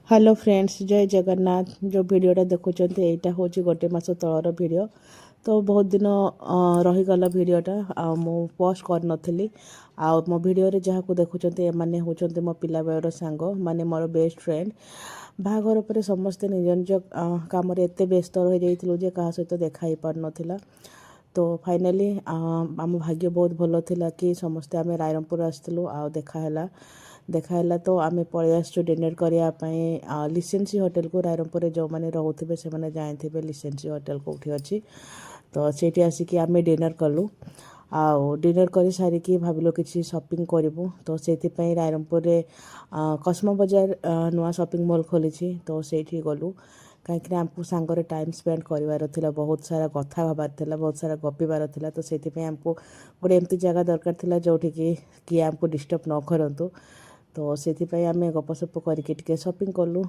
Hello friends, जय जगन्नाथ। जो भिडटा देखुं यहाँ हूँ गोटे मस तलर भिड। तो बहुत दिन रहीगला भिडटा पोस्ट कर नी। मो भिडियो जहाँ को देखुं एमाने होचंते मो पिला बेलर सांग, माने मोर बेस्ट फ्रेंड। बाहाघर पर समस्ते निज निज काम एत व्यस्त रही जाइलु जे क्या सहित देखा ही पार नथिला। तो फाइनाली आम भाग्य बहुत भल थिला कि समस्ते आम रायरंगपुर आसलु आ देखाला तो आम पलि आसु डिनर करने लिसेंसी होटेल को। रायरंगपुर जो मैंने रोथे से मैंने जानते लिसेंसी होटेल कौटी अच्छी। तो सेठी आसिक आम डिनर कलु। डिनर कर सारिकी भाविलु किसी शॉपिंग करूँ। तो से रायरंगपुर कस्मो बजार नुआ शॉपिंग मॉल खोली। तो सेठी गलु कहीं आमको सांगरे टाइम स्पेंड कर बहुत सारा कथा हबार बहुत सारा गपिबार थिला। तो से आमको गोटे एमती जगह दरकार थिला जोठिकी किए आमको डिस्टर्ब न करतु। तो से आम गपसप करके शॉपिंग कलु।